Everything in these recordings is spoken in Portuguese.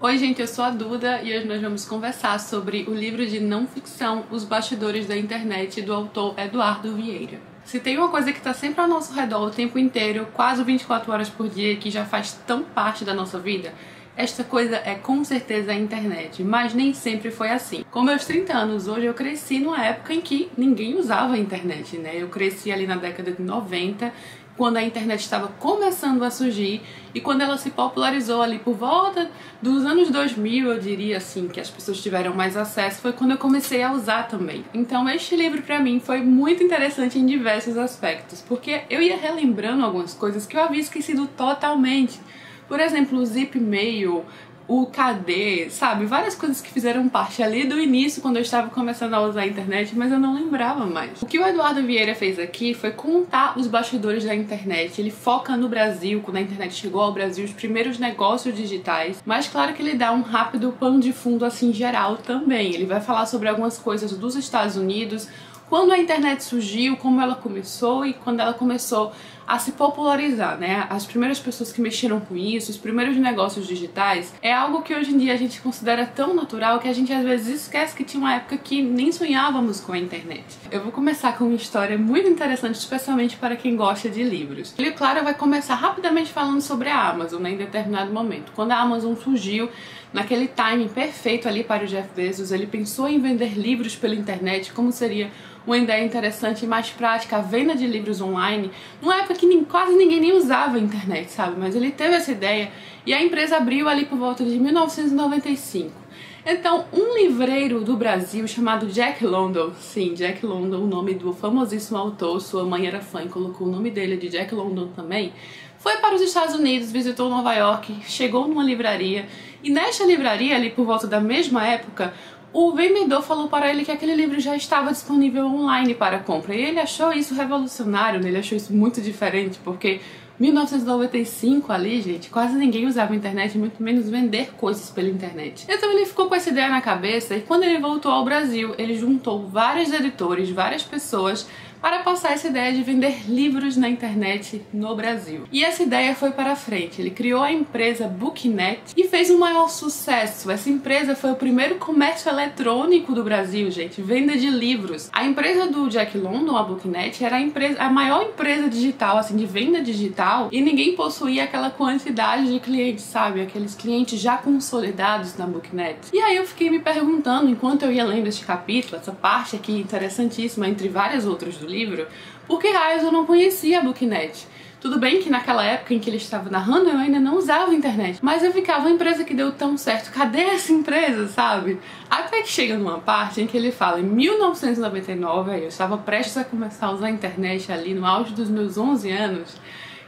Oi gente, eu sou a Duda e hoje nós vamos conversar sobre o livro de não ficção Os Bastidores da Internet, do autor Eduardo Vieira. Se tem uma coisa que está sempre ao nosso redor o tempo inteiro, quase 24 horas por dia, que já faz tão parte da nossa vida, esta coisa é com certeza a internet, mas nem sempre foi assim. Com meus 30 anos hoje, eu cresci numa época em que ninguém usava a internet, né? Eu cresci ali na década de 90, quando a internet estava começando a surgir e quando ela se popularizou ali por volta dos anos 2000, eu diria assim, que as pessoas tiveram mais acesso, foi quando eu comecei a usar também. Então este livro pra mim foi muito interessante em diversos aspectos, porque eu ia relembrando algumas coisas que eu havia esquecido totalmente. Por exemplo, o Zipmail, o KD, sabe? Várias coisas que fizeram parte ali do início, quando eu estava começando a usar a internet, mas eu não lembrava mais. O que o Eduardo Vieira fez aqui foi contar os bastidores da internet. Ele foca no Brasil, quando a internet chegou ao Brasil, os primeiros negócios digitais, mas claro que ele dá um rápido pano de fundo assim geral também. Ele vai falar sobre algumas coisas dos Estados Unidos, quando a internet surgiu, como ela começou e quando ela começou a se popularizar, né? As primeiras pessoas que mexeram com isso, os primeiros negócios digitais, é algo que hoje em dia a gente considera tão natural que a gente às vezes esquece que tinha uma época que nem sonhávamos com a internet. Eu vou começar com uma história muito interessante, especialmente para quem gosta de livros. Ele, claro, vai começar rapidamente falando sobre a Amazon, né, em determinado momento. Quando a Amazon surgiu, naquele timing perfeito ali para o Jeff Bezos, ele pensou em vender livros pela internet, como seria uma ideia interessante e mais prática, a venda de livros online, numa época que quase ninguém nem usava a internet, sabe? Mas ele teve essa ideia e a empresa abriu ali por volta de 1995. Então, um livreiro do Brasil chamado Jack London, sim, Jack London, o nome do famosíssimo autor, sua mãe era fã e colocou o nome dele de Jack London também, foi para os Estados Unidos, visitou Nova York, chegou numa livraria e nesta livraria, ali por volta da mesma época, o vendedor falou para ele que aquele livro já estava disponível online para compra e ele achou isso revolucionário, né? Ele achou isso muito diferente, porque 1995 ali, gente, quase ninguém usava a internet, muito menos vender coisas pela internet. Então ele ficou com essa ideia na cabeça e quando ele voltou ao Brasil, ele juntou vários editores, várias pessoas para passar essa ideia de vender livros na internet no Brasil. E essa ideia foi para frente. Ele criou a empresa Booknet e fez um maior sucesso. Essa empresa foi o primeiro comércio eletrônico do Brasil, gente, venda de livros. A empresa do Jack London, a Booknet, era a maior empresa digital, assim, de venda digital, e ninguém possuía aquela quantidade de clientes, sabe? Aqueles clientes já consolidados na Booknet. E aí eu fiquei me perguntando, enquanto eu ia lendo este capítulo, essa parte aqui interessantíssima, entre várias outras do livro, por que raios eu não conhecia a Booknet? Tudo bem que naquela época em que ele estava narrando eu ainda não usava a internet, mas eu ficava, uma empresa que deu tão certo, cadê essa empresa, sabe? Até que chega numa parte em que ele fala, em 1999, aí eu estava prestes a começar a usar a internet ali no auge dos meus 11 anos,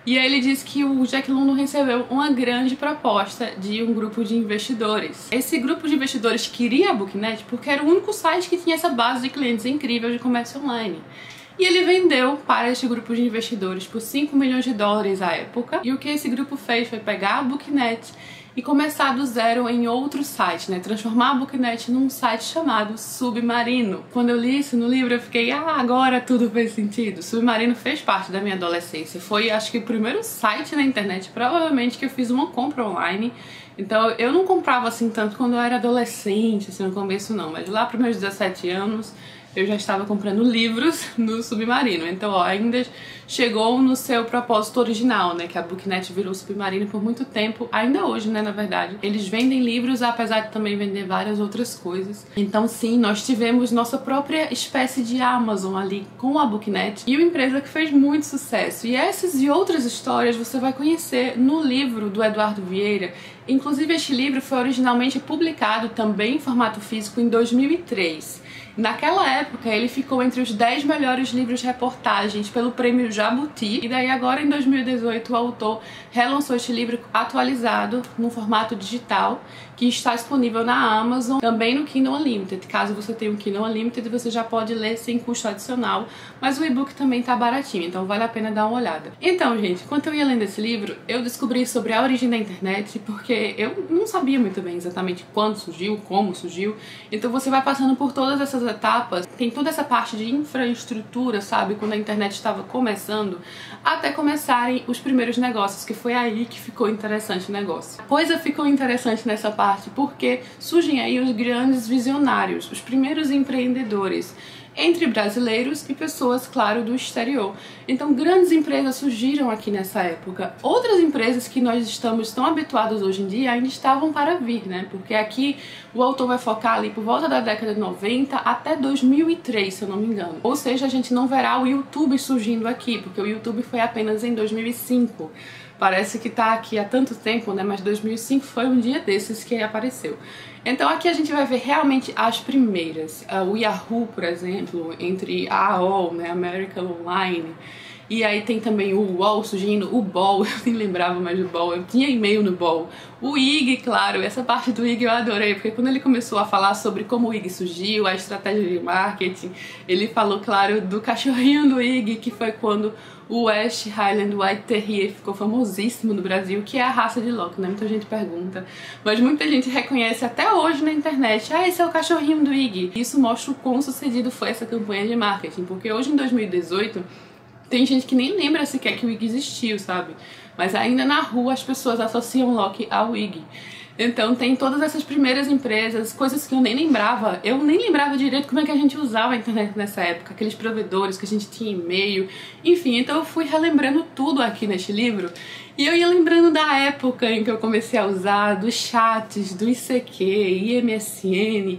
e aí ele diz que o Jack London recebeu uma grande proposta de um grupo de investidores. Esse grupo de investidores queria a Booknet porque era o único site que tinha essa base de clientes incrível de comércio online. E ele vendeu para este grupo de investidores por 5 milhões de dólares à época. E o que esse grupo fez foi pegar a Booknet e começar do zero em outro site, né? Transformar a Booknet num site chamado Submarino. Quando eu li isso no livro, eu fiquei, agora tudo fez sentido. Submarino fez parte da minha adolescência. Foi, acho que, o primeiro site na internet, provavelmente, que eu fiz uma compra online. Então, eu não comprava assim tanto quando eu era adolescente, assim, no começo não. Mas lá para os meus 17 anos, eu já estava comprando livros no Submarino. Então, ó, ainda chegou no seu propósito original, né? Que a Booknet virou Submarino por muito tempo. Ainda hoje, né, na verdade. Eles vendem livros, apesar de também vender várias outras coisas. Então, sim, nós tivemos nossa própria espécie de Amazon ali com a Booknet. E uma empresa que fez muito sucesso. E essas e outras histórias você vai conhecer no livro do Eduardo Vieira. Inclusive, este livro foi originalmente publicado também em formato físico em 2003. Naquela época, ele ficou entre os 10 melhores livros reportagens pelo prêmio Jabuti. E daí agora, em 2018, o autor relançou este livro atualizado no formato digital, que está disponível na Amazon, também no Kindle Unlimited. Caso você tenha um Kindle Unlimited, você já pode ler sem custo adicional, mas o e-book também tá baratinho, então vale a pena dar uma olhada. Então, gente, enquanto eu ia lendo esse livro, eu descobri sobre a origem da internet, porque porque eu não sabia muito bem exatamente quando surgiu, como surgiu. Então você vai passando por todas essas etapas. Tem toda essa parte de infraestrutura, sabe? Quando a internet estava começando, até começarem os primeiros negócios, que foi aí que ficou interessante o negócio. A coisa ficou interessante nessa parte porque surgem aí os grandes visionários, os primeiros empreendedores, entre brasileiros e pessoas, claro, do exterior. Então, grandes empresas surgiram aqui nessa época. Outras empresas que nós estamos tão habituados hoje em dia ainda estavam para vir, né? Porque aqui o autor vai focar ali por volta da década de 90 até 2003, se eu não me engano. Ou seja, a gente não verá o YouTube surgindo aqui, porque o YouTube foi apenas em 2005. Parece que tá aqui há tanto tempo, né? Mas 2005 foi um dia desses que apareceu. Então aqui a gente vai ver realmente as primeiras. O Yahoo, por exemplo, entre a AOL, né? American Online. E aí tem também o UOL surgindo, o BOL, eu nem lembrava mais do BOL, eu tinha e-mail no BOL. O IG, claro, essa parte do IG eu adorei, porque quando ele começou a falar sobre como o IG surgiu, a estratégia de marketing, ele falou, claro, do cachorrinho do IG, que foi quando o West Highland White Terrier ficou famosíssimo no Brasil, que é a raça de Loki, né? Muita gente pergunta, mas muita gente reconhece até hoje na internet, esse é o cachorrinho do IG. Isso mostra o quão sucedido foi essa campanha de marketing, porque hoje em 2018, tem gente que nem lembra sequer que o IG existiu, sabe? Mas ainda na rua as pessoas associam Loki ao IG. Então tem todas essas primeiras empresas, coisas que eu nem lembrava. Eu nem lembrava direito como é que a gente usava a internet nessa época. Aqueles provedores que a gente tinha e-mail. Enfim, então eu fui relembrando tudo aqui neste livro. E eu ia lembrando da época em que eu comecei a usar, dos chats, do ICQ, IMSN.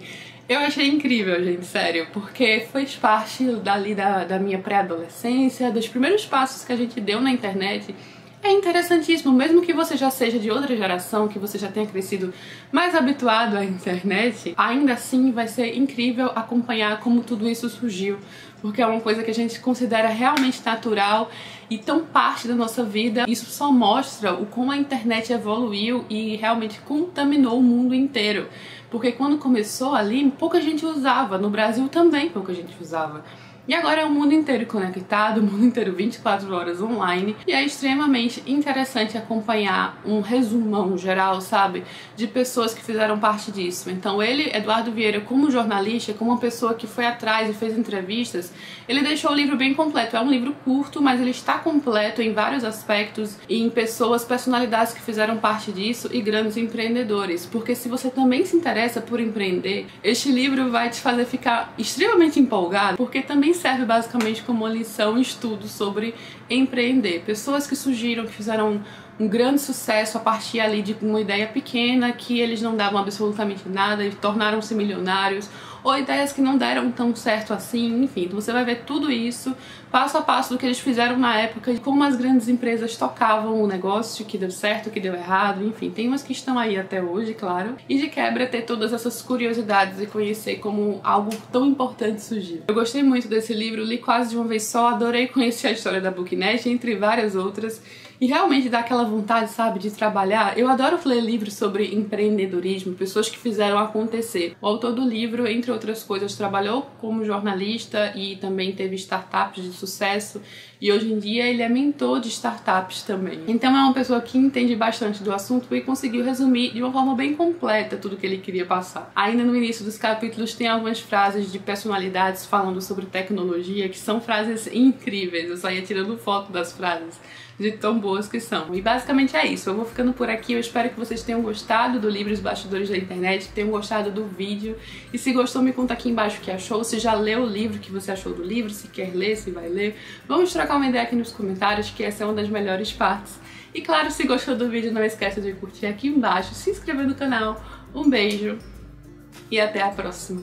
Eu achei incrível, gente, sério, porque fez parte dali da minha pré-adolescência, dos primeiros passos que a gente deu na internet. É interessantíssimo, mesmo que você já seja de outra geração, que você já tenha crescido mais habituado à internet, ainda assim vai ser incrível acompanhar como tudo isso surgiu, porque é uma coisa que a gente considera realmente natural e tão parte da nossa vida. Isso só mostra o como a internet evoluiu e realmente contaminou o mundo inteiro. Porque quando começou ali, pouca gente usava, no Brasil também pouca gente usava. E agora é o mundo inteiro conectado, o mundo inteiro 24 horas online. E é extremamente interessante acompanhar um resumão geral, sabe? De pessoas que fizeram parte disso. Então ele, Eduardo Vieira, como jornalista, como uma pessoa que foi atrás e fez entrevistas, ele deixou o livro bem completo. É um livro curto, mas ele está completo em vários aspectos, em pessoas, personalidades que fizeram parte disso e grandes empreendedores. Porque se você também se interessa por empreender, este livro vai te fazer ficar extremamente empolgado, porque também serve basicamente como uma lição e estudo sobre empreender. Pessoas que surgiram, que fizeram um grande sucesso a partir ali de uma ideia pequena, que eles não davam absolutamente nada e tornaram-se milionários, ou ideias que não deram tão certo assim, enfim. Então você vai ver tudo isso, passo a passo do que eles fizeram na época, de como as grandes empresas tocavam o negócio, que deu certo, que deu errado, enfim. Tem umas que estão aí até hoje, claro. E de quebra ter todas essas curiosidades e conhecer como algo tão importante surgiu. Eu gostei muito desse livro, li quase de uma vez só, adorei conhecer a história da Booknet, entre várias outras. E realmente dá aquela vontade, sabe, de trabalhar. Eu adoro ler livros sobre empreendedorismo, pessoas que fizeram acontecer. O autor do livro, entre outras coisas, trabalhou como jornalista e também teve startups de sucesso. E hoje em dia ele é mentor de startups também. Então é uma pessoa que entende bastante do assunto e conseguiu resumir de uma forma bem completa tudo que ele queria passar. Ainda no início dos capítulos tem algumas frases de personalidades falando sobre tecnologia, que são frases incríveis. Eu só ia tirando foto das frases, de tão boas que são. E basicamente é isso. Eu vou ficando por aqui. Eu espero que vocês tenham gostado do livro Os Bastidores da Internet, que tenham gostado do vídeo. E se gostou, me conta aqui embaixo o que achou. Se já leu o livro, o que você achou do livro, se quer ler, se vai ler. Vamos trocar uma ideia aqui nos comentários, que essa é uma das melhores partes. E claro, se gostou do vídeo, não esqueça de curtir aqui embaixo, se inscrever no canal. Um beijo e até a próxima.